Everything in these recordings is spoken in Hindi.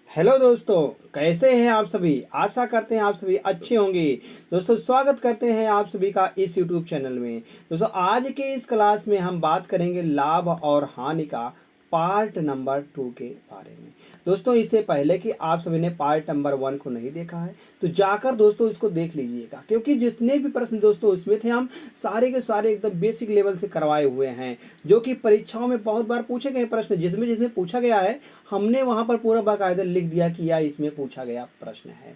हेलो दोस्तों, कैसे हैं आप सभी। आशा करते हैं आप सभी अच्छे होंगे। दोस्तों, स्वागत करते हैं आप सभी का इस यूट्यूब चैनल में। दोस्तों, आज के इस क्लास में हम बात करेंगे लाभ और हानि का पार्ट नंबर 2 के बारे में। दोस्तों, इससे पहले कि आप सभी ने पार्ट नंबर 1 को नहीं देखा है तो जाकर दोस्तों इसको देख लीजिएगा, क्योंकि जितने भी प्रश्न दोस्तों उसमें थे हम सारे के सारे एकदम बेसिक लेवल से करवाए हुए हैं, जो कि परीक्षाओं में बहुत बार पूछे गए प्रश्न जिसमें जिसमें पूछा गया है हमने वहां पर पूरा बाकायदा लिख दिया कि यह इसमें पूछा गया प्रश्न है।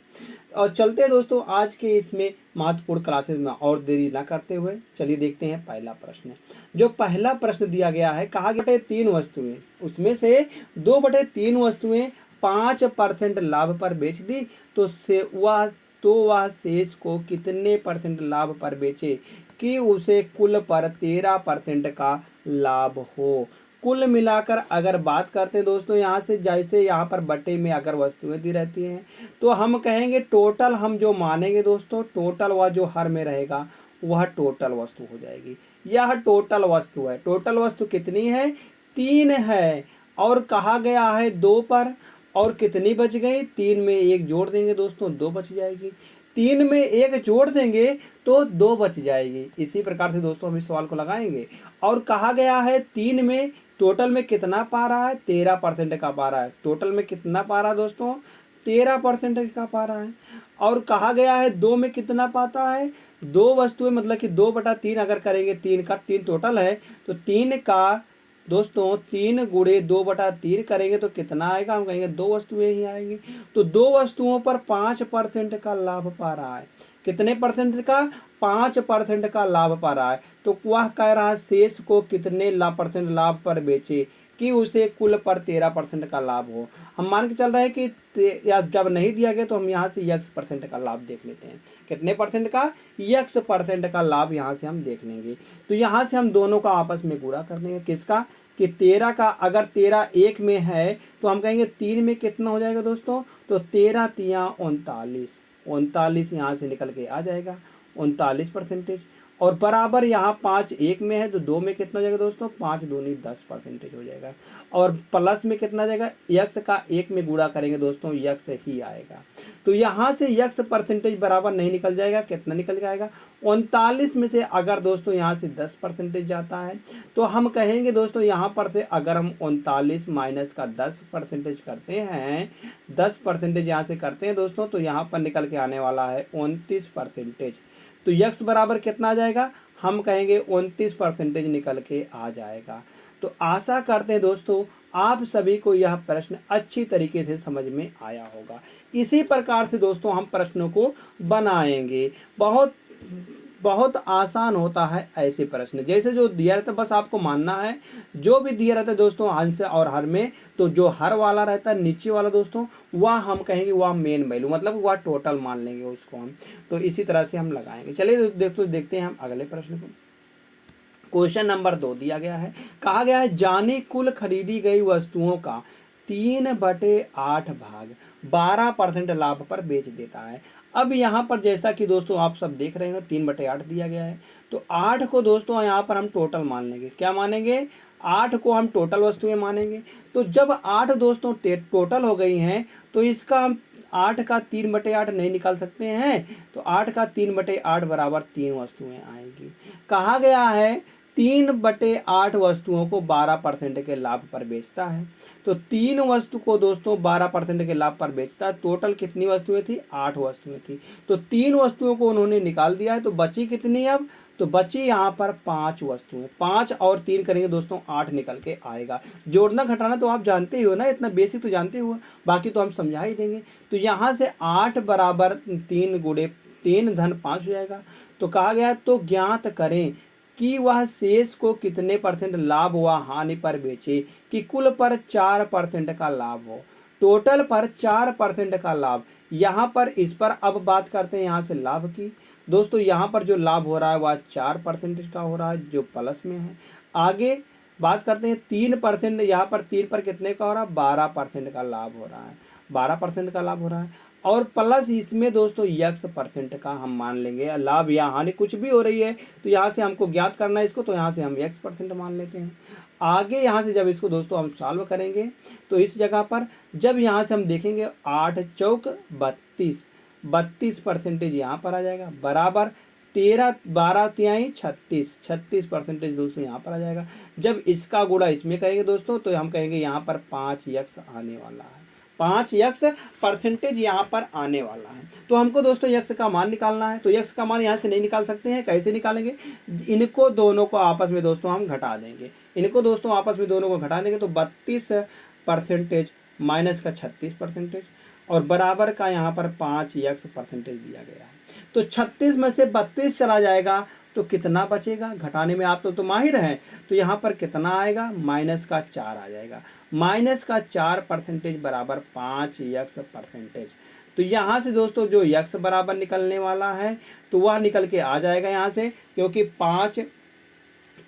और चलते हैं दोस्तों आज के इसमें महत्वपूर्ण क्लासेस में, और देरी ना करते हुए चलिए देखते हैं पहला प्रश्न। जो पहला प्रश्न दिया गया है, कहा गया 3 वस्तुएं, उसमें से 2/3 वस्तुएं 5% लाभ पर बेच दी तो वह शेष को कितने परसेंट लाभ पर बेचे कि उसे कुल पर 13% का लाभ हो। कुल मिलाकर अगर बात करते हैं दोस्तों, यहाँ से जैसे यहाँ पर बटे में अगर वस्तुएं दी रहती हैं तो हम कहेंगे टोटल, हम जो मानेंगे दोस्तों टोटल वह जो हर में रहेगा वह टोटल वस्तु हो जाएगी। यह टोटल वस्तु है। टोटल वस्तु कितनी है? 3 है। और कहा गया है 2 पर, और कितनी बच गई? 3 में 1 जोड़ देंगे दोस्तों 2 बच जाएगी। 3 में 1 जोड़ देंगे तो 2 बच जाएगी। इसी प्रकार से दोस्तों हम इस सवाल को लगाएंगे। और कहा गया है 3 में टोटल में कितना पा रहा है? 13% का पा रहा है। टोटल में कितना पा रहा है दोस्तों? 13% का पा रहा है। और कहा गया है 2 में कितना पाता है? 2 वस्तुएं, मतलब कि 2/3 अगर करेंगे, 3 टोटल है तो 3 का दोस्तों 3 गुणे 2/3 करेंगे तो कितना आएगा? हम कहेंगे 2 वस्तुएं ही आएंगी। तो 2 वस्तुओं पर 5% का लाभ पा रहा है। कितने परसेंट का? 5% का लाभ पा रहा है। तो वह कह रहा है शेष को कितने परसेंट लाभ पर बेचे कि उसे कुल पर 13% का लाभ हो। हम मान के चल रहे हैं कि या जब नहीं दिया गया तो हम यहाँ से x% का लाभ देख लेते हैं। कितने परसेंट का? x% का लाभ यहाँ से हम देख लेंगे। तो यहाँ से हम दोनों का आपस में गुणा कर देंगे। किसका? कि 13 का। अगर 13 1 में है तो हम कहेंगे 3 में कितना हो जाएगा दोस्तों? तो 13 तिया 39, 39 यहाँ से निकल के आ जाएगा 39%। और बराबर यहाँ 5 1 में है तो 2 में कितना हो जाएगा दोस्तों? 5 दूनी 10% हो जाएगा। और प्लस में कितना जाएगा? यक्स का 1 में गुणा करेंगे दोस्तों यक्स ही आएगा। तो यहाँ से यक्स परसेंटेज बराबर नहीं निकल जाएगा। कितना निकल जाएगा? 39 में से अगर दोस्तों यहाँ से 10% जाता है तो हम कहेंगे दोस्तों यहाँ पर से अगर हम 39 माइनस का 10% करते हैं, 10% यहाँ से करते हैं दोस्तों, तो यहाँ पर निकल के आने वाला है 29%। तो यक्स बराबर कितना आ जाएगा? हम कहेंगे 29% निकल के आ जाएगा। तो आशा करते हैं दोस्तों आप सभी को यह प्रश्न अच्छी तरीके से समझ में आया होगा। इसी प्रकार से दोस्तों हम प्रश्नों को बनाएंगे। बहुत बहुत आसान होता है ऐसे प्रश्न। जैसे जो दिया रहता है बस आपको मानना है, जो भी दिया रहता है दोस्तों अंश और हर में, तो जो हर वाला रहता है नीचे वाला दोस्तों वह हम कहेंगे वह मेन वैल्यू, मतलब वह टोटल मान लेंगे उसको हम। तो इसी तरह से हम लगाएंगे। चलिए दोस्तों देखते हैं हम अगले प्रश्न को। क्वेश्चन नंबर 2 दिया गया है। कहा गया है जानी कुल खरीदी गई वस्तुओं का 3/8 भाग 12% लाभ पर बेच देता है। अब यहाँ पर जैसा कि दोस्तों आप सब देख रहे हैं 3/8 दिया गया है, तो 8 को दोस्तों यहाँ पर हम टोटल मान लेंगे। क्या मानेंगे? 8 को हम टोटल वस्तुएं मानेंगे। तो जब 8 दोस्तों टोटल हो गई हैं तो इसका हम 8 का 3/8 नहीं निकाल सकते हैं, तो 8 का 3/8 बराबर 3 वस्तुएं आएगी। कहा गया है 3/8 वस्तुओं को 12% के लाभ पर बेचता है। तो 3 वस्तु को दोस्तों 12% के लाभ पर बेचता है। टोटल कितनी वस्तुएं थी? 8 वस्तुएं थी। तो 3 वस्तुओं को उन्होंने निकाल दिया है, तो बची कितनी अब? तो बची यहाँ पर 5 वस्तुएं। 5 और 3 करेंगे दोस्तों 8 निकल के आएगा। जोड़ना घटाना तो आप जानते ही हो ना, इतना बेसिक तो जानते हो, बाकी तो हम समझा ही देंगे। तो यहाँ से 8 बराबर 3 गुणे 3 धन 5 हो जाएगा। तो कहा गया तो ज्ञात करें कि वह शेष को कितने परसेंट लाभ व हानि पर बेचे कि कुल पर 4% का लाभ हो। टोटल पर 4% का लाभ। यहाँ पर इस पर अब बात करते हैं यहाँ से लाभ की। दोस्तों यहाँ पर जो लाभ हो रहा है वह 4% का हो रहा है, जो प्लस में है। आगे बात करते हैं 3%। यहाँ पर 3 पर कितने का हो रहा है? 12% का लाभ हो रहा है। 12% का लाभ हो रहा है। और प्लस इसमें दोस्तों x% का हम मान लेंगे। लाभ या हानि कुछ भी हो रही है तो यहाँ से हमको ज्ञात करना है इसको, तो यहाँ से हम x% मान लेते हैं। आगे यहाँ से जब इसको दोस्तों हम सॉल्व करेंगे तो इस जगह पर जब यहाँ से हम देखेंगे 8 चौक 32, 32% यहाँ पर आ जाएगा, बराबर 13 12 तिहाई 36, 36% दोस्तों यहाँ पर आ जाएगा। जब इसका गुणा इसमें करेंगे दोस्तों तो हम कहेंगे यहाँ पर 5x आने वाला है, 5x% यहाँ पर आने वाला है। तो हमको दोस्तों x का मान निकालना है, तो x का मान यहाँ से नहीं निकाल सकते हैं। कैसे निकालेंगे? इनको दोनों को आपस में दोस्तों हम घटा देंगे, इनको दोस्तों आपस में दोनों को घटा देंगे तो 32% माइनस का 36% और बराबर का यहाँ पर 5x% दिया गया है। तो 36 में से 32 चला जाएगा तो कितना बचेगा? घटाने में आप तो माहिर हैं, तो यहाँ पर कितना आएगा? माइनस का 4 आ जाएगा, माइनस का 4% बराबर 5x%। तो यहाँ से दोस्तों जो x बराबर निकलने वाला है तो वह निकल के आ जाएगा यहाँ से, क्योंकि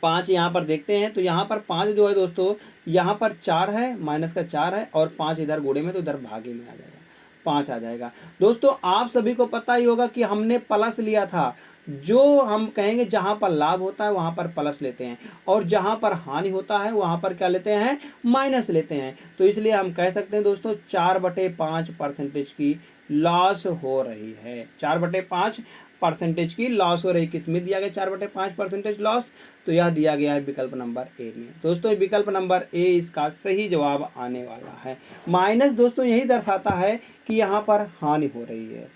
5 यहाँ पर देखते हैं तो यहाँ पर 5 जो है दोस्तों यहाँ पर 4 है, माइनस का 4 है और 5 इधर गुणे में तो इधर भागे में आ जाएगा, 5 आ जाएगा। दोस्तों आप सभी को पता ही होगा कि हमने प्लस लिया था, जो हम कहेंगे जहां पर लाभ होता है वहां पर प्लस लेते हैं और जहां पर हानि होता है वहां पर क्या लेते हैं? माइनस लेते हैं। तो इसलिए हम कह सकते हैं दोस्तों 4/5% की लॉस हो रही है, 4/5% की लॉस हो रही। किसमें दिया गया 4/5% लॉस? तो यह दिया गया है विकल्प नंबर ए में। दोस्तों विकल्प नंबर ए इसका सही जवाब आने वाला है। माइनस दोस्तों यही दर्शाता है कि यहाँ पर हानि हो रही है।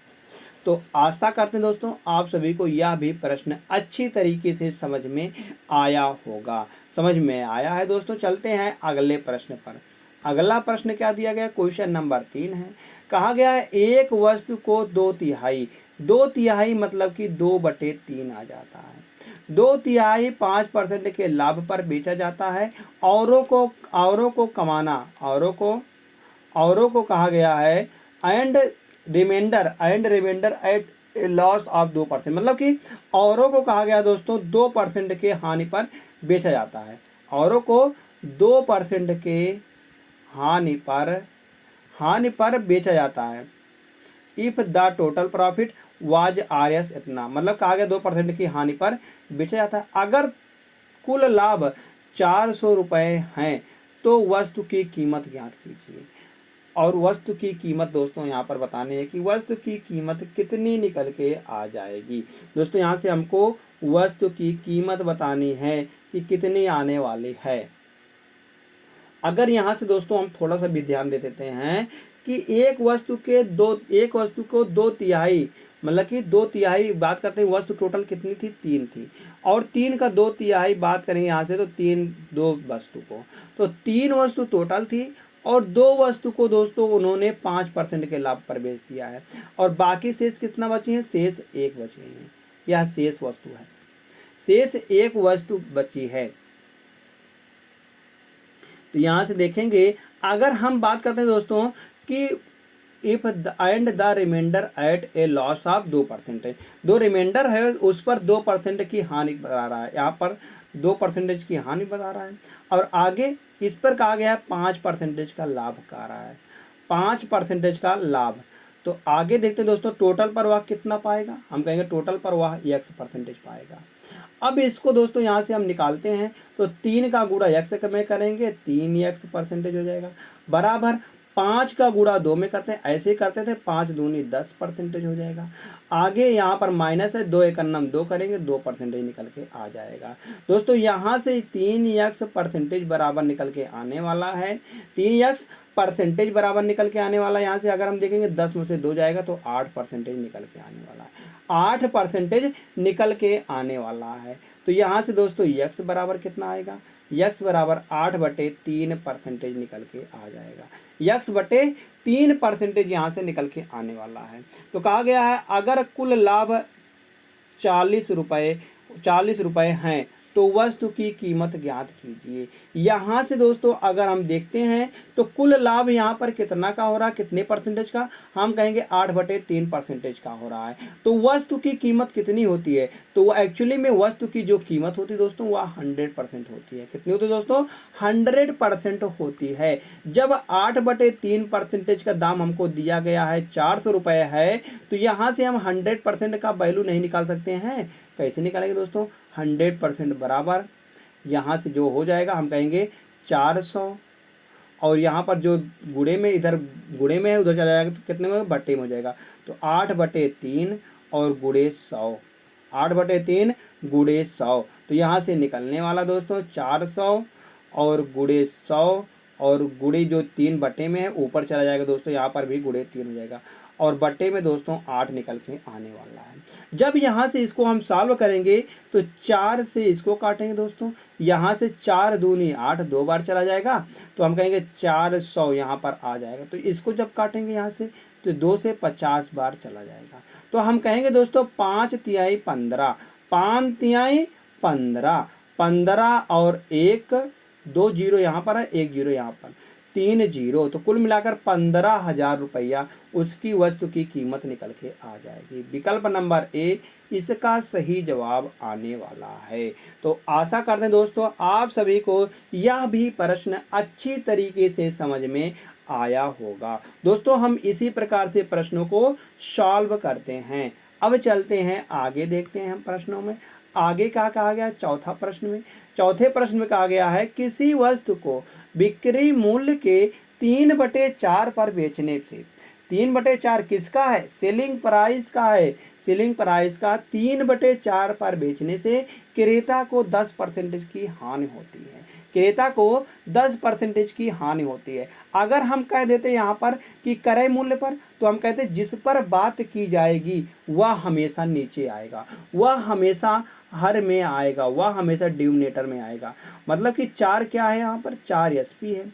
तो आशा करते हैं दोस्तों आप सभी को यह भी प्रश्न अच्छी तरीके से समझ में आया होगा। समझ में आया है दोस्तों। चलते हैं अगले प्रश्न पर। अगला प्रश्न क्या दिया गया? क्वेश्चन नंबर 3 है। कहा गया है एक वस्तु को 2/3 मतलब कि 2/3 आ जाता है, 2/3 5% के लाभ पर बेचा जाता है। औरों को कहा गया है and remainder at loss of 2%, मतलब कि औरों को कहा गया दोस्तों 2% के हानि पर बेचा जाता है। औरों को 2% के हानि पर बेचा जाता है। If the total profit was RS इतना, मतलब कहा गया 2% की हानि पर बेचा जाता है। अगर कुल लाभ 400 रुपये हैं तो वस्तु की कीमत ज्ञात कीजिए। और वस्तु की कीमत दोस्तों यहाँ पर बताने है कि वस्तु की कीमत कितनी निकल के आ जाएगी। दोस्तों यहाँ से हमको वस्तु की कीमत बतानी है कि कितनी आने वाली है। अगर यहाँ से दोस्तों हम थोड़ा सा भी ध्यान दे देते हैं कि एक वस्तु को 2/3 मतलब कि 2/3 बात करते हैं, वस्तु टोटल कितनी थी? 3 थी, और 3 का 2/3 बात करेंगे यहाँ से तो 2 वस्तु को, तो 3 वस्तु टोटल थी और 2 वस्तु को दोस्तों उन्होंने 5% के लाभ पर बेच दिया है और बाकी शेष कितना बची है? शेष 1 बची है। यह शेष वस्तु है, शेष 1 वस्तु बची है। तो यहाँ से देखेंगे अगर हम बात करते हैं दोस्तों कि if and the remainder at a loss of 2%, जो रिमाइंडर है उस पर 2% की हानि बता रहा है, यहाँ पर 2% की हानि बता रहा है और आगे इस पर कहा गया है 5% का लाभ कहा रहा है, 5% का लाभ। तो आगे देखते हैं दोस्तों टोटल पर वह कितना पाएगा? हम कहेंगे टोटल पर वह x% पाएगा। अब इसको दोस्तों यहाँ से हम निकालते हैं तो 3 का गुणा x में करेंगे 3x% हो जाएगा, बराबर 5 का गुणा 2 में करते हैं, ऐसे ही करते थे, 5 दूनी 10% हो जाएगा। आगे यहाँ पर माइनस है, 2 1 2 करेंगे 2% निकल के आ जाएगा। दोस्तों यहाँ से 3x% बराबर निकल के आने वाला है, 3x% बराबर निकल के आने वाला है। यहाँ से अगर हम देखेंगे 10 में से 2 जाएगा तो 8% निकल के आने वाला है, 8% निकल के आने वाला है। तो यहाँ से दोस्तों x बराबर कितना आएगा? x बराबर 8/3% निकल के आ जाएगा, x/3% यहाँ से निकल के आने वाला है। तो कहा गया है अगर कुल लाभ 40 रुपये हैं तो वस्तु की कीमत ज्ञात कीजिए। यहाँ से दोस्तों अगर हम देखते हैं तो कुल लाभ यहाँ पर कितना का हो रहा है, कितने परसेंटेज का? हम कहेंगे 8/3% का हो रहा है। तो वस्तु की कीमत कितनी होती है? तो वो एक्चुअली में वस्तु की जो कीमत होती है दोस्तों वह 100% होती है। कितनी होती है दोस्तों? 100% होती है। जब 8/3% का दाम हमको दिया गया है 400 रुपये है, तो यहाँ से हम 100% का वैल्यू नहीं निकाल सकते हैं। कैसे निकालेंगे दोस्तों? 100% बराबर यहाँ से जो हो जाएगा हम कहेंगे 400, और यहाँ पर जो गुणे में, इधर गुणे में है उधर चला जाएगा तो कितने में, बट्टे में हो जाएगा। तो 8/3 और गुणे 100, 8/3 गुणे 100। तो यहाँ से निकलने वाला दोस्तों 400 और गुणे 100, और गुणे जो 3 बटे में है ऊपर चला जाएगा दोस्तों, यहाँ पर भी गुणे 3 हो जाएगा, और बटे में दोस्तों 8 निकल के आने वाला है। जब यहाँ से इसको हम सॉल्व करेंगे तो 4 से इसको काटेंगे दोस्तों, यहाँ से 4 दूनी 8, 2 बार चला जाएगा, तो हम कहेंगे 400 यहाँ पर आ जाएगा। तो इसको जब काटेंगे यहाँ से तो 2 से 50 बार चला जाएगा। तो हम कहेंगे दोस्तों 5 तिहाई 15, 5 तिहाई 15, 15 और 1, 2 जीरो यहाँ पर है, 1 जीरो यहाँ पर, 3 जीरो, तो कुल मिलाकर 15,000 रुपया उसकी वस्तु की कीमत निकल के आ जाएगी। विकल्प नंबर ए इसका सही जवाब आने वाला है। तो आशा करते हैं दोस्तों आप सभी को यह भी प्रश्न अच्छी तरीके से समझ में आया होगा। दोस्तों हम इसी प्रकार से प्रश्नों को सॉल्व करते हैं। अब चलते हैं आगे, देखते हैं हम प्रश्नों में आगे क्या कहा गया। चौथा प्रश्न में, चौथे प्रश्न में कहा गया है किसी वस्तु को बिक्री मूल्य के 3/4 पर बेचने से, 3/4 किसका है, सेलिंग प्राइस का है, सेलिंग प्राइस का 3/4 पर बेचने से क्रेता को 10% की हानि होती है, क्रेता को 10% की हानि होती है। अगर हम कह देते यहाँ पर कि क्रय मूल्य पर, तो हम कहते जिस पर बात की जाएगी वह हमेशा नीचे आएगा, वह हमेशा हर में आएगा, वह हमेशा डिनोमिनेटर में आएगा। मतलब कि 4 क्या है यहाँ पर, 4 एसपी है,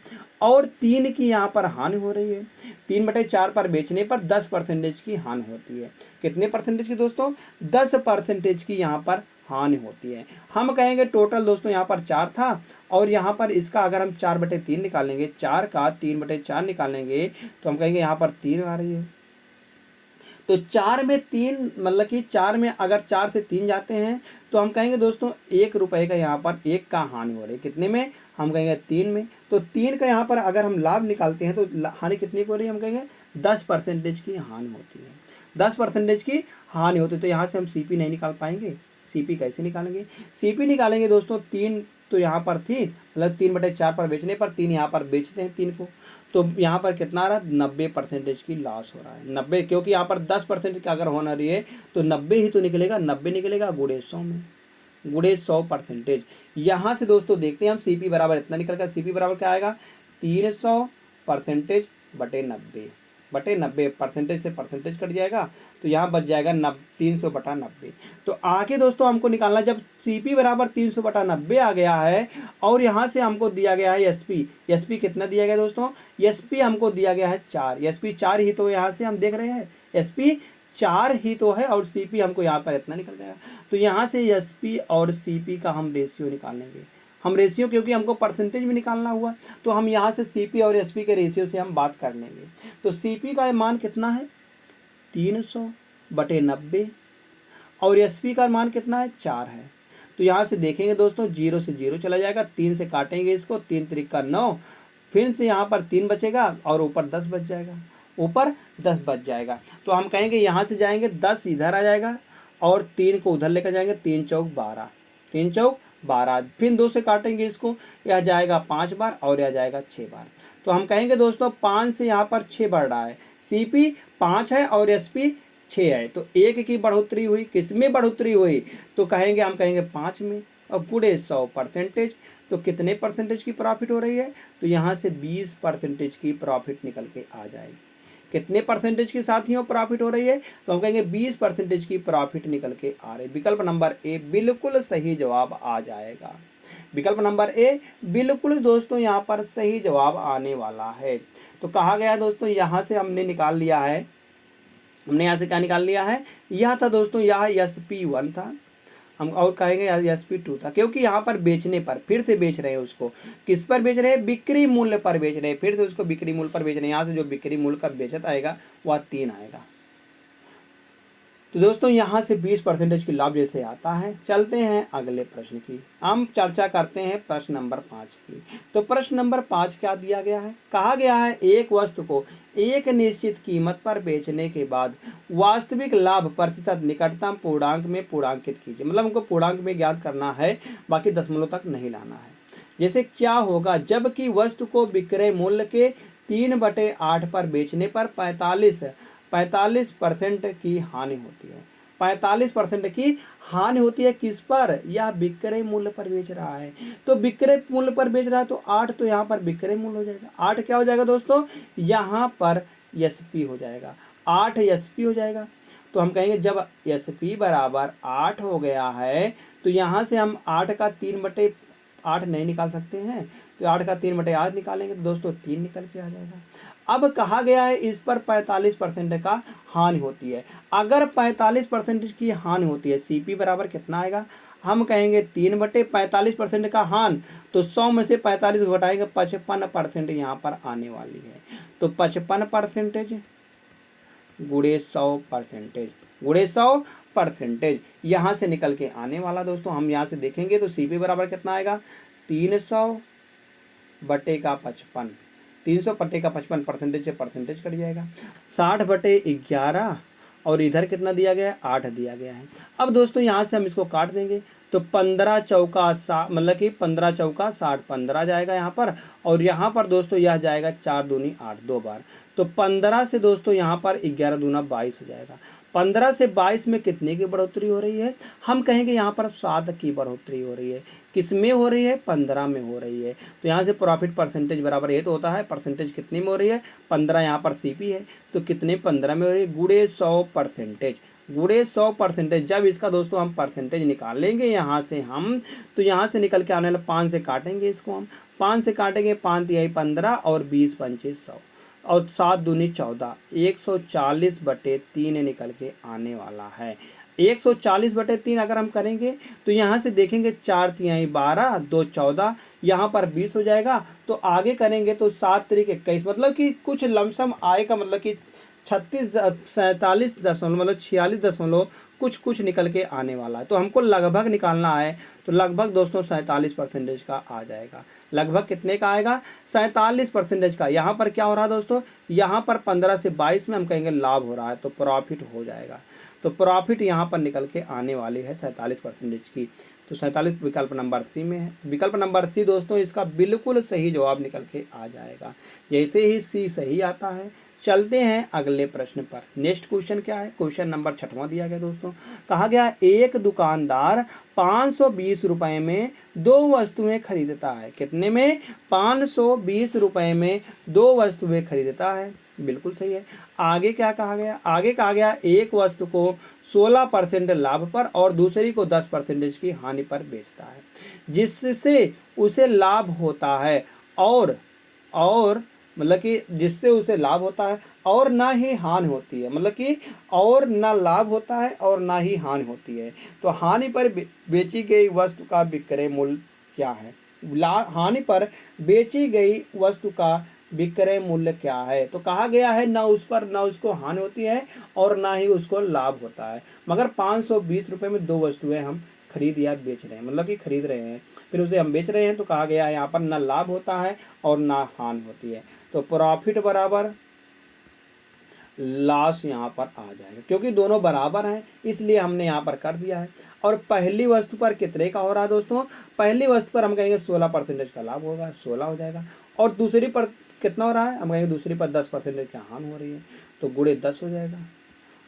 और 3 की यहाँ पर हानि हो रही है। 3/4 पर बेचने पर 10% की हानि होती है। कितने परसेंटेज की दोस्तों, 10% की यहाँ पर हानि होती है। हम कहेंगे टोटल दोस्तों यहाँ पर 4 था, और यहाँ पर इसका अगर हम 4/3 निकालेंगे, 4 का 3/4 निकालेंगे तो हम कहेंगे यहाँ पर 3 आ रही है। तो 4 में 3, मतलब कि 4 में अगर 4 से 3 जाते हैं तो हम कहेंगे दोस्तों 1 रुपये का यहाँ पर 1 का हानि हो रही है। कितने में, हम कहेंगे 3 में। तो 3 का यहाँ पर अगर हम लाभ निकालते हैं तो हानि कितनी की हो रही है, हम कहेंगे 10% की हानि होती है, 10% की हानि होती है। तो यहाँ से हम सीपी नहीं निकाल पाएंगे। सीपी कैसे निकालेंगे, सीपी निकालेंगे दोस्तों 3 तो यहाँ पर थी, मतलब 3/4 पर बेचने पर 3 यहाँ पर बेचते हैं 3 को, तो यहाँ पर कितना आ रहा है, 90% की लॉस हो रहा है। 90, क्योंकि यहाँ पर 10% का अगर होना रही है तो 90 ही तो निकलेगा, 90 निकलेगा गुणे 100 में, गुणे 100%। यहाँ से दोस्तों देखते हैं हम सीपी बराबर इतना निकल कर, सीपी बराबर क्या आएगा, 300% बटे 90 परसेंटेज से परसेंटेज कट जाएगा, तो यहाँ बच जाएगा 300/90। तो आगे दोस्तों हमको निकालना, जब सीपी बराबर 300/90 आ गया है और यहाँ से हमको दिया गया है एसपी, एसपी कितना दिया गया दोस्तों, एसपी हमको दिया गया है 4, एसपी 4 ही तो यहाँ से हम देख रहे हैं, एसपी 4 ही तो है, और सीपी हमको यहाँ पर इतना निकल जाएगा। तो यहाँ से एसपी और सीपी का हम रेशियो निकालेंगे, हम रेशियो, क्योंकि हमको परसेंटेज में निकालना हुआ, तो हम यहाँ से सीपी और एसपी के रेशियो से हम बात कर लेंगे। तो सीपी का मान कितना है, 300/90, और एसपी का मान कितना है, 4 है। तो यहाँ से देखेंगे दोस्तों 0 से 0 चला जाएगा, 3 से काटेंगे इसको, 3 त्रिक 9, फिर से यहाँ पर 3 बचेगा और ऊपर 10 बच जाएगा, ऊपर 10 बच जाएगा। तो हम कहेंगे यहाँ से जाएंगे 10 इधर आ जाएगा और 3 को उधर लेकर जाएंगे, 3 चौक 12, 3 चौक 12, फिर 2 से काटेंगे इसको, यह जाएगा 5 बार और यह जाएगा 6 बार। तो हम कहेंगे दोस्तों 5 से यहाँ पर 6 बढ़ रहा है, सीपी 5 है और एसपी 6 है, तो 1 की बढ़ोतरी हुई, किसमें बढ़ोतरी हुई, तो कहेंगे हम कहेंगे 5 में, और गुणे 100%, तो कितने परसेंटेज की प्रॉफिट हो रही है, तो यहाँ से 20% की प्रॉफिट निकल के आ जाएगी। कितने परसेंटेज के साथियों प्रॉफिट हो रही है, तो हम कहेंगे 20% की प्रॉफिट निकल के आ रही है। विकल्प नंबर ए बिल्कुल सही जवाब आ जाएगा, विकल्प नंबर ए बिल्कुल दोस्तों यहाँ पर सही जवाब आने वाला है। तो कहा गया दोस्तों, यहाँ से हमने निकाल लिया है, हमने यहाँ से क्या निकाल लिया है, यह था दोस्तों, यह SP1 था, हम और कहेंगे SP2 था, क्योंकि यहाँ पर बेचने पर फिर से बेच रहे हैं, उसको किस पर बेच रहे हैं, बिक्री मूल्य पर बेच रहे हैं, फिर से उसको बिक्री मूल्य पर बेच रहे हैं। यहाँ से जो बिक्री मूल्य का बेचत आएगा वह 3 आएगा। तो दोस्तों यहाँ से 20% की लाभ जैसे आता है। चलते हैं अगले प्रश्न की, हम चर्चा करते हैं प्रश्न नंबर 5 की। तो प्रश्न नंबर 5 क्या दिया गया है, कहा गया है एक वस्तु को एक निश्चित कीमत पर बेचने के बाद वास्तविक लाभ प्रतिशत निकटतम पूर्णांक में पूर्णांकित कीजिए। मतलब हमको पूर्णांक में ज्ञात करना है, बाकी दशमलव तक नहीं लाना है। जैसे क्या होगा, जबकि वस्तु को विक्रय मूल्य के 3/8 पर बेचने पर 45% की हानि होती है। 45% की हानि होती है किस पर, यह विक्रय मूल्य पर बेच रहा है। तो विक्रय मूल्य पर बेच रहा है तो 8 तो यहाँ पर विक्रय मूल्य हो जाएगा। 8 क्या हो जाएगा दोस्तों, यहाँ पर एसपी हो जाएगा, 8 एसपी हो जाएगा। तो हम कहेंगे जब एसपी बराबर 8 हो गया है तो यहाँ से हम 8 का 3/8 नहीं निकाल सकते हैं, तो 8 का 3/8 निकालेंगे तो दोस्तों 3 निकल के आ जाएगा। अब कहा गया है इस पर 45% का हानि होती है। अगर 45% की हानि होती है, सीपी बराबर कितना आएगा, हम कहेंगे 3/45% का हानि, तो 100 में से 45 घटाएंगे 55% यहाँ पर आने वाली है। तो 55% गुणे 100% गुणे 100% यहाँ से निकल के आने वाला दोस्तों, हम यहाँ से देखेंगे तो सीपी बराबर कितना आएगा, 300/55, 300/55% से परसेंटेज कट जाएगा, 60/11 और इधर कितना दिया गया है, 8 दिया गया है। अब दोस्तों यहाँ से हम इसको काट देंगे तो 15 चौका 60, मतलब कि 15 चौका 60, 15 जाएगा यहाँ पर, और यहाँ पर दोस्तों यह जाएगा 4 दूनी 8 दो बार, तो 15 से दोस्तों यहाँ पर 11 दूना 22 हो जाएगा। 15 से 22 में कितने की बढ़ोतरी हो रही है, हम कहेंगे यहाँ पर 7 की बढ़ोतरी हो रही है। किस में हो रही है, 15 में हो रही है। तो यहाँ से प्रॉफिट परसेंटेज बराबर ये तो होता है, परसेंटेज कितनी में हो रही है, 15, यहाँ पर सीपी है तो कितने 15 में हो रही है, गुणे 100%, गुणे 100%। जब इसका दोस्तों हम परसेंटेज निकालेंगे यहाँ से हम, तो यहाँ से निकल के आने वाला 5 से काटेंगे इसको, हम 5 से काटेंगे, 5 तिहाई 15 और 20 पंचे 100 और 7 दूनी 14, 140/3 निकल के आने वाला है। 140/3 अगर हम करेंगे तो यहाँ से देखेंगे 4 तिहाई 12, 2 14, यहाँ पर 20 हो जाएगा। तो आगे करेंगे तो 7 तिरिक 21, मतलब कि कुछ लमसम आएगा, मतलब कि 47 मतलब 46 कुछ निकल के आने वाला है। तो हमको लगभग निकालना है, तो लगभग दोस्तों 47% का आ जाएगा। लगभग कितने का आएगा, 47% का। यहाँ पर क्या हो रहा है दोस्तों, यहाँ पर 15 से 22 में हम कहेंगे लाभ हो रहा है, तो प्रॉफिट हो जाएगा। तो प्रॉफिट यहाँ पर निकल के आने वाली है 47% की। तो 47 विकल्प नंबर सी में है। विकल्प नंबर सी दोस्तों इसका बिल्कुल सही जवाब निकल के आ जाएगा। जैसे ही सी सही आता है, चलते हैं अगले प्रश्न पर। नेक्स्ट क्वेश्चन क्या है, क्वेश्चन नंबर 6वां दिया गया दोस्तों। कहा गया एक दुकानदार 520 रुपए में 2 वस्तुएं खरीदता है। कितने में, 520 रुपए में 2 वस्तुएं खरीदता है, बिल्कुल सही है। आगे क्या कहा गया, आगे कहा गया एक वस्तु को 16% लाभ पर और दूसरी को 10% की हानि पर बेचता है, जिससे उसे लाभ होता है और मतलब कि जिससे उसे लाभ होता है और ना ही हानि होती है, मतलब कि और ना लाभ होता है और ना ही हानि होती है। तो हानि पर बेची गई वस्तु का विक्रय मूल्य क्या है, हानि पर बेची गई वस्तु का विक्रय मूल्य क्या है। तो कहा गया है ना उस पर ना उसको हानि होती है और ना ही उसको लाभ होता है, मगर 520 रुपये में 2 वस्तुएं हम खरीद या बेच रहे हैं, मतलब कि खरीद रहे हैं फिर उसे हम बेच रहे हैं। तो कहा गया है यहाँ पर ना लाभ होता है और ना हानि होती है, तो प्रॉफिट बराबर लॉस यहाँ पर आ जाएगा, क्योंकि दोनों बराबर हैं इसलिए हमने यहाँ पर कर दिया है। और पहली वस्तु पर कितने का हो रहा है दोस्तों, पहली वस्तु पर हम कहेंगे 16% का लाभ होगा, 16 हो जाएगा। और दूसरी पर कितना हो रहा है, हम कहेंगे दूसरी पर 10% की हानि हो रही है, तो गुणे 10 हो जाएगा,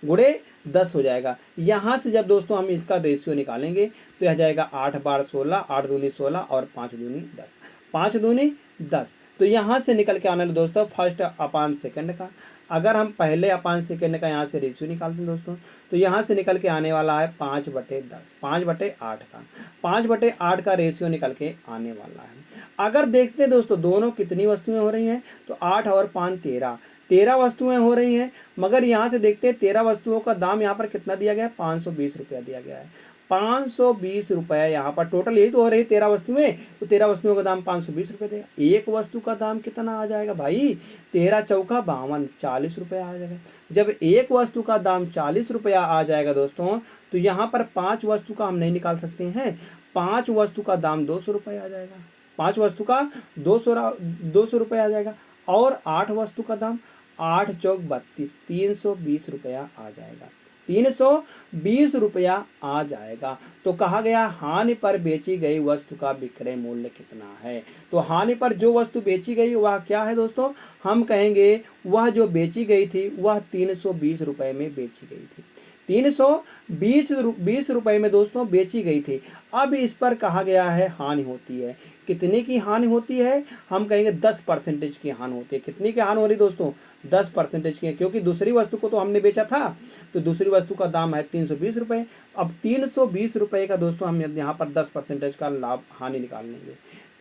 गुणे 10 हो जाएगा। यहाँ से जब दोस्तों हम इसका रेशियो निकालेंगे तो यह जाएगा 8 बार 16, 8 दूनी 16 और 5 दूनी 10, 5 दूनी 10। तो यहाँ से निकल के आना है दोस्तों फर्स्ट अपान सेकंड का। अगर हम पहले अपान सेकंड का यहाँ से रेशियो निकालते हैं दोस्तों, तो यहाँ से निकल के आने वाला है 5/10, 5/8 का, 5/8 का रेशियो निकल के आने वाला है। अगर देखते हैं दोस्तों दोनों कितनी वस्तुएं हो रही हैं, तो 8 और 5 13 वस्तुएं हो रही हैं, मगर यहाँ से देखते हैं 13 वस्तुओं का दाम यहाँ पर कितना दिया गया है, 520 रुपया दिया गया है। 520 रुपये यहाँ पर टोटल यही तो हो रही 13 वस्तुएं, तो 13 वस्तुओं का दाम 520 रुपये देगा। एक वस्तु का दाम कितना आ जाएगा भाई, 13 चौका 52, 40 रुपये आ जाएगा। जब एक वस्तु का दाम 40 रुपया आ जाएगा दोस्तों, तो यहाँ पर 5 वस्तु का हम नहीं निकाल सकते हैं, 5 वस्तु का दाम 200 रुपये आ जाएगा, 5 वस्तु का 200 रुपये आ जाएगा। और 8 वस्तु का दाम 8 चौक 32, 320 रुपया आ जाएगा, 320 रुपया आ जाएगा। तो कहा गया हानि पर बेची गई वस्तु का विक्रय मूल्य कितना है। तो हानि पर जो वस्तु बेची गई वह क्या है दोस्तों, हम कहेंगे वह जो बेची गई थी वह 320 रुपये में बेची गई थी, 320 रुपये में दोस्तों बेची गई थी। अब इस पर कहा गया है हानि होती है, कितने की हानि होती है, हम कहेंगे 10% की हानि होती है। कितनी की हानि हो रही दोस्तों, 10% की है, क्योंकि दूसरी वस्तु को तो हमने बेचा था, तो दूसरी वस्तु का दाम है 320 रुपये। अब 320 रुपये का दोस्तों हम यहाँ पर 10% का लाभ हानि निकाल लेंगे,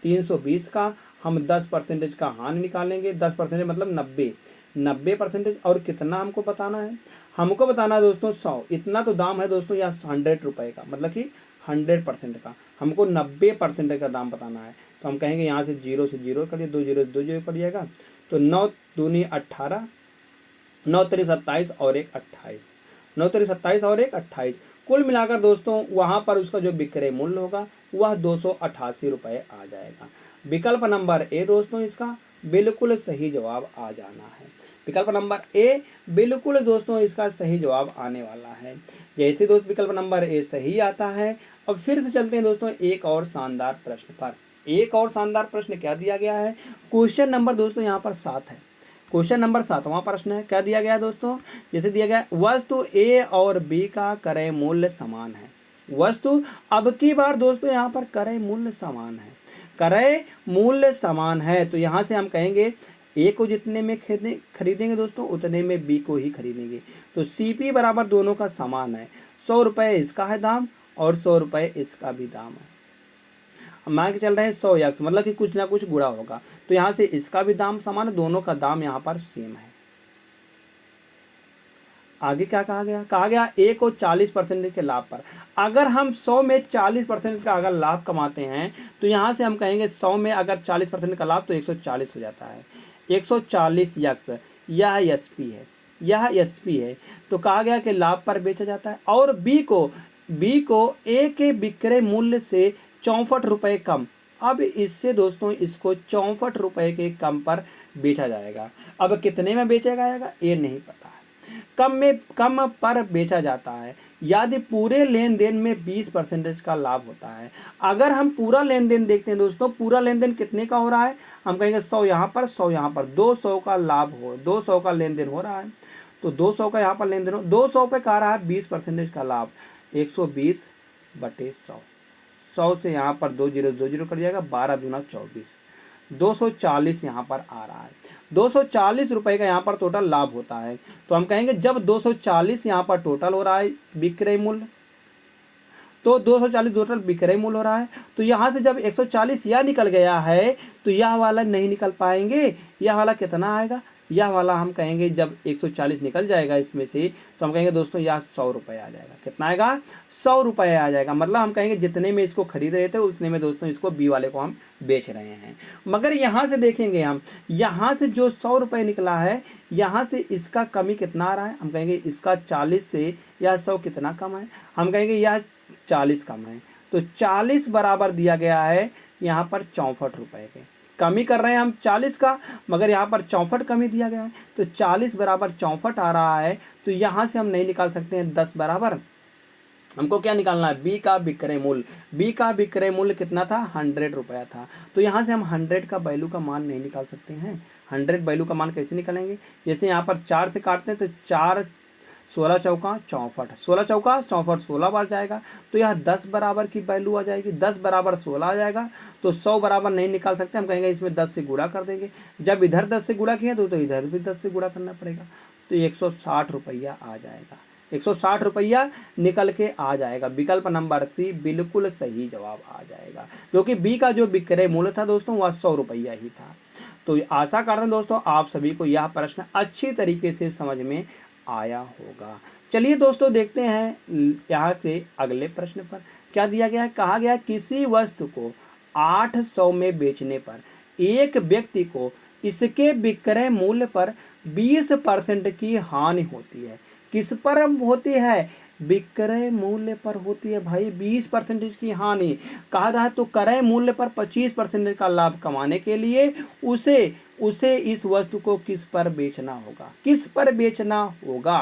320 का हम 10% का हानि निकालेंगे, 10% मतलब 90%। और कितना हमको बताना है, हमको बताना है दोस्तों 100, इतना तो दाम है दोस्तों या 100 रुपये का, मतलब कि 100% का, हमको 90% का दाम बताना है। तो हम कहेंगे यहाँ से 0 से 0 करिए, 2 0 2 0 कट जाएगा, तो 9 दूनी 18, 9 तेरी 27 और 1 28, 9 तेरी 27 और 1 28, कुल मिलाकर दोस्तों वहाँ पर उसका जो विक्रय मूल्य होगा वह 288 रुपये आ जाएगा। विकल्प नंबर ए दोस्तों इसका बिल्कुल सही जवाब आ जाना है। विकल्प नंबर ए बिल्कुल दोस्तों इसका सही जवाब आने वाला है। जैसे दोस्त विकल्प नंबर ए सही आता है, अब फिर से चलते हैं दोस्तों एक और शानदार प्रश्न पर। एक और शानदार प्रश्न क्या दिया गया है, क्वेश्चन नंबर दोस्तों यहाँ पर 7 है, क्वेश्चन नंबर 7वां प्रश्न है। क्या दिया गया है दोस्तों, जैसे दिया गया वस्तु ए और बी का क्रय मूल्य समान है। वस्तु अब की बार दोस्तों यहाँ पर क्रय मूल्य समान है, क्रय मूल्य समान है, तो यहाँ से हम कहेंगे ए को जितने में खरीदेंगे दोस्तों उतने में बी को ही खरीदेंगे। तो सीपी बराबर दोनों का समान है, 100 रुपये इसका है दाम और 100 रुपये इसका भी दाम है। हम मान के चल रहे हैं 100 x, मतलब कि कुछ ना कुछ गुणा होगा, तो यहाँ से इसका भी दाम समान है, दोनों का दाम यहाँ पर सेम है। आगे क्या कहा गया, कहा गया ए को 40% के लाभ पर, अगर हम 100 में 40% का अगर लाभ कमाते हैं तो यहाँ से हम कहेंगे 100 में अगर 40% का लाभ तो 140 हो जाता है, 140 x, यह एसपी है, यह एसपी है। तो कहा गया कि लाभ पर बेचा जाता है, और बी को ए के विक्रय मूल्य से 64 रुपये कम, अब इससे दोस्तों इसको 64 रुपये के कम पर बेचा जाएगा। अब कितने में बेचा जाएगा ये नहीं पता है, कम पर बेचा जाता है यदि पूरे लेन देन में 20% का लाभ होता है। अगर हम पूरा लेन देन देखते हैं दोस्तों, पूरा लेन देन कितने का हो रहा है, हम कहेंगे 100 यहाँ पर 100 यहाँ पर, 200 का लाभ हो, 200 का लेन देन हो रहा है, तो 200 का यहाँ पर लेन देन हो, 200 पे कह रहा है 20% का लाभ, 120/100, 100 से यहाँ पर 2 0 कट जाएगा, 12 दूना 24, 240 यहाँ पर आ रहा है, 240 रुपये का यहाँ पर टोटल लाभ होता है। तो हम कहेंगे जब 240 यहाँ पर टोटल हो रहा है विक्रय मूल्य, तो 240 टोटल विक्रय मूल्य हो रहा है, तो यहाँ से जब 140 यह निकल गया है तो यह वाला नहीं निकल पाएंगे, यह वाला कितना आएगा, यह वाला हम कहेंगे जब 140 निकल जाएगा इसमें से, तो हम कहेंगे दोस्तों यह 100 रुपये आ जाएगा। कितना आएगा, 100 रुपये आ जाएगा, मतलब हम कहेंगे जितने में इसको खरीद रहे थे उतने में दोस्तों इसको बी वाले को हम बेच रहे हैं। मगर यहाँ से देखेंगे हम, यहाँ से जो 100 रुपये निकला है, यहाँ से इसका कमी कितना आ रहा है, हम कहेंगे इसका 40 से यह 100 कितना कम है, हम कहेंगे यह 40 कम है, तो 40 बराबर दिया गया है यहाँ पर 64 रुपये के, कमी कर रहे हैं हम 40 का, मगर यहाँ पर 64 कमी दिया गया है, तो 40 बराबर 64 आ रहा है, तो यहाँ से हम नहीं निकाल सकते हैं 10 बराबर, हमको क्या निकालना है, बी का विक्रय मूल्य, बी का विक्रय मूल्य कितना था, 100 रुपया था, तो यहाँ से हम 100 का वैल्यू का मान नहीं निकाल सकते हैं। 100 वैल्यू का मान कैसे निकालेंगे, जैसे यहाँ पर 4 से काटते हैं तो 4 16 चौका 64, 16 चौका 64, 16 बार जाएगा, तो यह 10 बराबर की वैल्यू आ जाएगी, 10 बराबर 16 आ जाएगा, तो 100 बराबर नहीं निकाल सकते, हम कहेंगे इसमें 10 से गुणा कर देंगे, जब इधर 10 से गुणा किया तो इधर भी 10 से गुणा करना पड़ेगा, तो 160 रुपया आ जाएगा, 160 रुपया निकल के आ जाएगा। विकल्प नंबर सी बिल्कुल सही जवाब आ जाएगा, क्योंकि बी का जो विक्रय मूल्य था दोस्तों वह 100 रुपया ही था। तो आशा करते हैं दोस्तों आप सभी को यह प्रश्न अच्छी तरीके से समझ में आया होगा। चलिए दोस्तों देखते हैं यहाँ से अगले प्रश्न पर क्या दिया गया है। कहा गया किसी वस्तु को 800 में बेचने पर एक व्यक्ति को इसके विक्रय मूल्य पर 20% की हानि होती है। किस पर होती है? विक्रय मूल्य पर होती है भाई 20% की हानि। कहा रहा है तो क्रय मूल्य पर 25% का लाभ कमाने के लिए उसे इस वस्तु को किस पर बेचना होगा, किस पर बेचना होगा।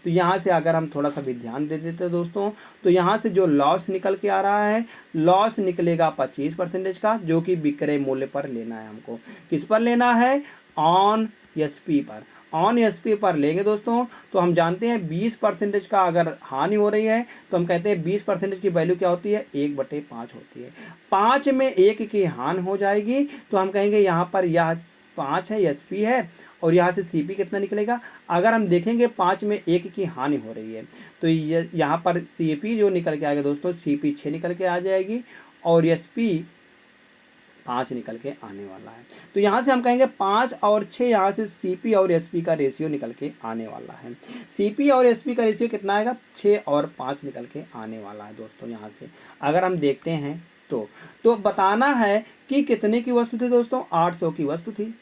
तो यहाँ से अगर हम थोड़ा सा भी ध्यान दे देते हैं दोस्तों, तो यहाँ से जो लॉस निकल के आ रहा है, लॉस निकलेगा 25% का, जो कि विक्रय मूल्य पर लेना है हमको। किस पर लेना है? ऑन एसपी पर। ऑन एसपी पर लेंगे दोस्तों तो हम जानते हैं 20% का अगर हानि हो रही है तो हम कहते हैं 20% की वैल्यू क्या होती है? 1/5 होती है। 5 में 1 की हानि हो जाएगी तो हम कहेंगे यहाँ पर यह 5 है, एसपी है, और यहाँ से सीपी कितना निकलेगा? अगर हम देखेंगे 5 में 1 की हानि हो रही है तो यहाँ पर सीपी जो निकल के आएगा दोस्तों, सीपी 6 निकल के आ जाएगी और एसपी 5 निकल के आने वाला है। तो यहाँ से हम कहेंगे 5 और 6, यहाँ से सीपी और एसपी का रेशियो निकल के आने वाला है। सीपी और एसपी का रेशियो कितना आएगा? 6 और 5 निकल के आने वाला है दोस्तों। यहाँ से अगर हम देखते हैं तो बताना है कि कितने की वस्तु थी दोस्तों? 800 की वस्तु थी।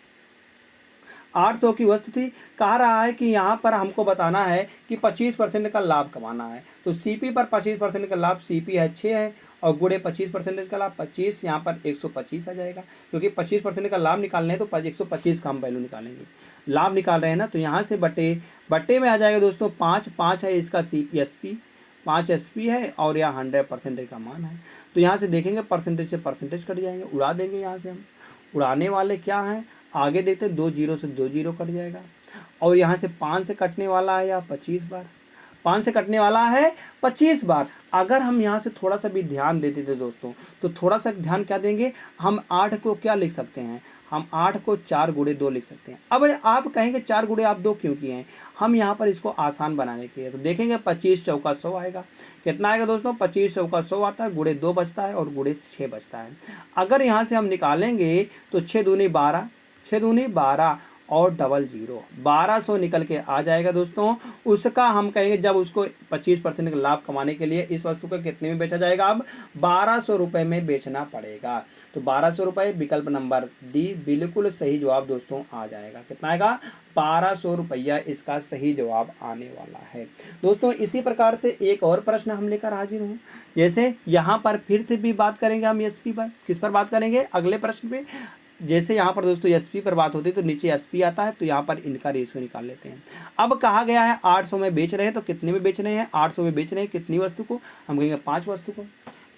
800 की वस्तु थी। कह रहा है कि यहाँ पर हमको बताना है कि 25% का लाभ कमाना है। तो सीपी पर 25% का लाभ, सीपी है 6 है और गुणे 25% का लाभ 25, यहाँ पर 125 आ जाएगा, क्योंकि 25% का लाभ निकालने हैं तो 125 का हम वैल्यू निकालेंगे। लाभ निकाल रहे हैं ना, तो यहाँ से बट्टे में आ जाएगा दोस्तों 5 है इसका एसपी, 5 एसपी है और यह 100% का मान है। तो यहाँ से देखेंगे परसेंटेज से परसेंटेज कट जाएंगे, उड़ा देंगे। यहाँ से हम उड़ाने वाले क्या हैं? आगे देखते 2 जीरो से 2 जीरो कट जाएगा और यहाँ से 5 से कटने वाला है या 25 बार, 5 से कटने वाला है 25 बार। अगर हम यहाँ से थोड़ा सा भी ध्यान देते थे दोस्तों, तो थोड़ा सा ध्यान क्या देंगे, हम 8 को क्या लिख सकते हैं? हम 8 को 4 गुणे 2 लिख सकते हैं। अब आप कहेंगे 4 गुणे आप 2 क्यों किए हैं? हम यहाँ पर इसको आसान बनाने के लिए तो देखेंगे 25 चौका 100 आएगा। कितना आएगा दोस्तों? 25 चौका 100 आता है, गुणे 2 बचता है और गुणे 6 बचता है। अगर यहाँ से हम निकालेंगे तो 6 दूनी 12, 6 दूनी 12 और डबल 0, 1200 निकल के आ जाएगा दोस्तों। उसका हम कहेंगे जब उसको 25% का लाभ कमाने के लिए इस वस्तु को कितने में बेचा जाएगा? अब 1200 रुपये में बेचना पड़ेगा। तो 1200 रुपये, विकल्प नंबर डी बिल्कुल सही जवाब दोस्तों आ जाएगा। कितना आएगा? 1200 रुपया इसका सही जवाब आने वाला है दोस्तों। इसी प्रकार से एक और प्रश्न हम लेकर हाजिर हूँ। जैसे यहाँ पर फिर से भी बात करेंगे हम एसपी पर। किस पर बात करेंगे? अगले प्रश्न पे। जैसे यहाँ पर दोस्तों एसपी पर बात होती है तो नीचे एसपी आता है, तो यहाँ पर इनका रेशियो निकाल लेते हैं। अब कहा गया है 800 में बेच रहे हैं, तो कितने में बेच रहे हैं? 800 में बेच रहे हैं कितनी वस्तु को? हम कहेंगे 5 वस्तु को।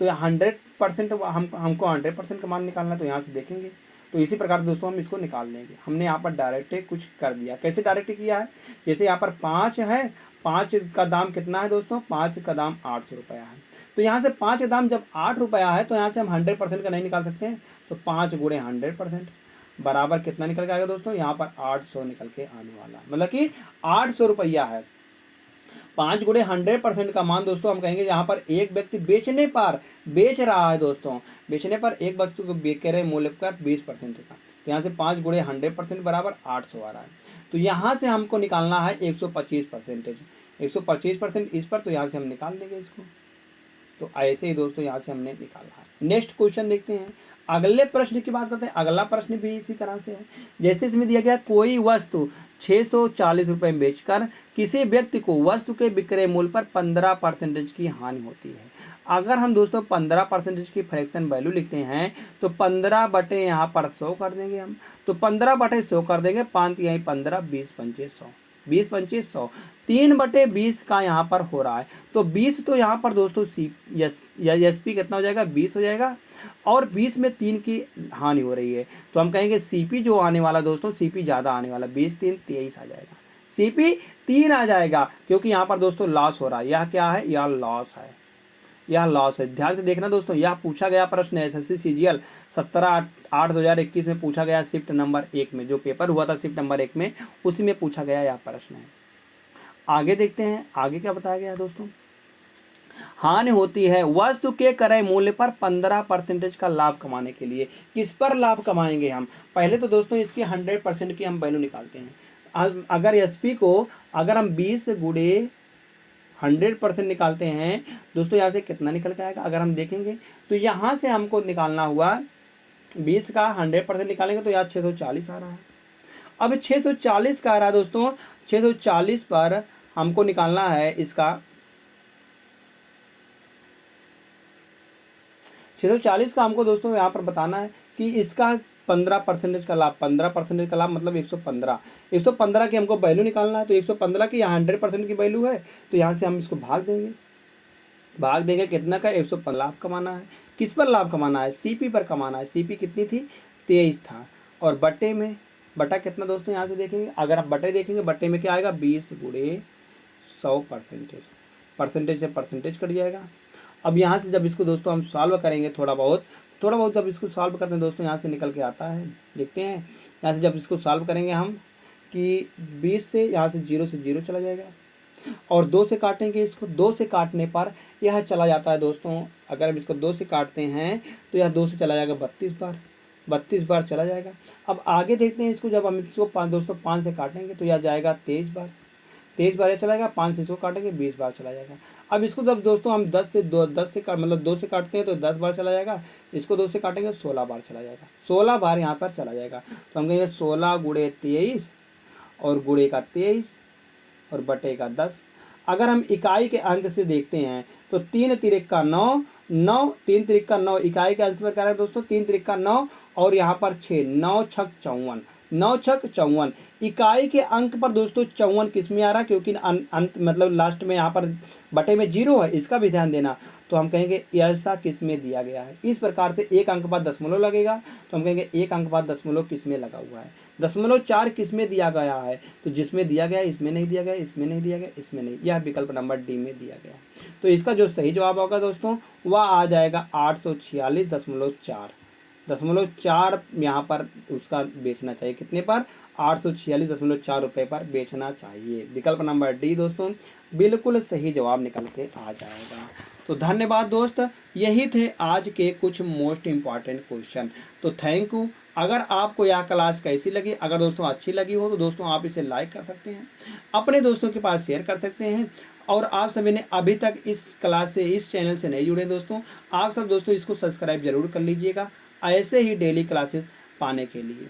तो 100% हमको 100% का मान निकालना है, तो यहाँ से देखेंगे तो इसी प्रकार दोस्तों हम इसको निकाल देंगे। हमने यहाँ पर डायरेक्ट कुछ कर दिया। कैसे डायरेक्ट किया है? जैसे यहाँ पर 5 है, 5 का दाम कितना है दोस्तों? 5 का दाम 800 रुपया है। तो यहाँ से 5 का दाम जब 8 रुपया है तो यहाँ से हम 100% का नहीं निकाल सकते हैं, तो 5 गुणे 100% बराबर कितना निकल के आएगा दोस्तों? यहाँ पर 800 निकल के आने वाला है, मतलब कि 800 रुपया है। 5 गुणे 100% का मान दोस्तों हम कहेंगे यहाँ पर एक व्यक्ति बेचने पर बेच रहा है दोस्तों, बेचने पर एक वस्तु को विक्रय मूल्य पर 20% का। तो यहाँ से 5 गुणे 100% बराबर 800 आ रहा है। तो यहाँ से हमको निकालना है 125%, 125% इस पर, तो यहाँ से हम निकाल देंगे इसको। तो ऐसे ही दोस्तों यहाँ से हमने निकाला है। नेक्स्ट क्वेश्चन देखते हैं। अगले प्रश्न की बात करते हैं। अगला प्रश्न भी इसी तरह से है। जैसे इसमें दिया गया कोई वस्तु 640 रुपये में बेचकर किसी व्यक्ति को वस्तु के विक्रय मूल्य पर 15% की हानि होती है। अगर हम दोस्तों 15% की फ्रैक्शन वैल्यू लिखते हैं तो 15 बटे यहाँ पर 100 कर देंगे हम। तो 15 बटे 100 कर देंगे, 5 यहीं 15, 20 पंचे 100, 20 पंचे 100, 3/20 का यहाँ पर हो रहा है। तो 20 तो यहाँ पर दोस्तों एसपी कितना हो जाएगा? 20 हो जाएगा और 20 में 3 की हानि हो रही है, तो हम कहेंगे सीपी जो आने वाला दोस्तों, सीपी ज़्यादा आने वाला, 20 3 23 आ जाएगा, सीपी 3 आ जाएगा, क्योंकि यहाँ पर दोस्तों लॉस हो रहा है। यह क्या है? यह लॉस है, यह लॉस है। ध्यान से देखना दोस्तों, यह पूछा गया प्रश्न एसएससी सीजीएल 17/8/2021 में पूछा गया, शिफ्ट नंबर 1 में, जो पेपर हुआ था शिफ्ट नंबर 1 में, उसी में पूछा गया यह प्रश्न है। आगे देखते हैं, आगे क्या बताया गया है दोस्तों। हानि होती है वस्तु के क्रय मूल्य पर 15% का लाभ कमाने के लिए। किस पर लाभ कमाएंगे हम? पहले तो दोस्तों इसकी 100% की हम वैल्यू निकालते हैं। अगर एसपी को अगर हम 20 गुणे 100% निकालते हैं दोस्तों, यहाँ से कितना निकल के आएगा अगर हम देखेंगे तो यहाँ से हमको निकालना हुआ 20 का 100% निकालेंगे तो यहाँ 640 आ रहा है। अब 640 का आ रहा है दोस्तों, 640 पर हमको निकालना है इसका 640 का हमको दोस्तों यहाँ पर बताना है कि इसका 15% का लाभ, 15% का लाभ मतलब 115 की हमको वैल्यू निकालना है। तो 115 की यहाँ 100% की वैल्यू है, तो यहाँ से हम इसको भाग देंगे कितना का 115 लाभ कमाना है। किस पर लाभ कमाना है? सीपी पर कमाना है। सीपी कितनी थी? 23 था। और बटे में, बटा कितना दोस्तों यहाँ से देखेंगे, अगर आप बटे देखेंगे बटे में क्या आएगा 20 गुणे 100%, परसेंटेज से परसेंटेज कट जाएगा। अब यहाँ से जब इसको दोस्तों हम सॉल्व करेंगे थोड़ा बहुत जब इसको सॉल्व करते हैं दोस्तों यहाँ से निकल के आता है, देखते हैं यहाँ से जब इसको सॉल्व करेंगे हम कि 20 से यहाँ से 0 चला जाएगा और 2 से काटेंगे इसको, 2 से काटने पर यह चला जाता है दोस्तों, अगर हम इसको 2 से काटते हैं तो यह 2 से चला जाएगा 32 बार चला जाएगा। अब आगे देखते हैं इसको, जब हम इसको दोस्तों 5 से काटेंगे तो यह जाएगा 23 बार यह चला जाएगा। 5 से इसको काटेंगे 20 बार चला जाएगा। अब इसको जब दोस्तों हम 10 से मतलब 2 से काटते हैं तो 10 बार चला जाएगा, इसको 2 से काटेंगे 16 बार चला जाएगा, 16 बार यहाँ पर चला जाएगा। तो हम कहेंगे 16 गुणे 23 और गुणे का 23 और बटे का 10। अगर हम इकाई के अंक से देखते हैं तो 3 तिरिक का 9, 3 तिरिक का 9 इकाई के अंक पर क्या है दोस्तों, 3 तिरिक का 9 और यहाँ पर 6, 9 छक 54, 9 छक 54। इकाई के अंक पर दोस्तों 54 किस में आ रहा है, क्योंकि अंत मतलब लास्ट में यहाँ पर बटे में 0 है, इसका भी ध्यान देना। तो हम कहेंगे ऐसा किस में दिया गया है। इस प्रकार से एक अंक बाद दशमलव लगेगा, तो हम कहेंगे एक अंक बाद दशमलव किस में लगा हुआ है। 0.4 किस में दिया गया है, तो जिसमें दिया गया है इसमें नहीं दिया गया, इसमें नहीं दिया गया, इसमें नहीं, यह विकल्प नंबर डी में दिया गया। तो इसका जो सही जवाब होगा दोस्तों वह आ जाएगा 846.4 यहाँ पर उसका बेचना चाहिए, कितने पर 846.4 रुपये पर बेचना चाहिए। विकल्प नंबर डी दोस्तों बिल्कुल सही जवाब निकल के आ जाएगा। तो धन्यवाद दोस्त, यही थे आज के कुछ मोस्ट इम्पॉर्टेंट क्वेश्चन। तो थैंक यू। अगर आपको यह क्लास कैसी लगी, अगर दोस्तों अच्छी लगी हो तो दोस्तों आप इसे लाइक कर सकते हैं, अपने दोस्तों के पास शेयर कर सकते हैं। और आप सभी ने अभी तक इस क्लास से, इस चैनल से नहीं जुड़े दोस्तों, आप सब दोस्तों इसको सब्सक्राइब जरूर कर लीजिएगा ऐसे ही डेली क्लासेस पाने के लिए।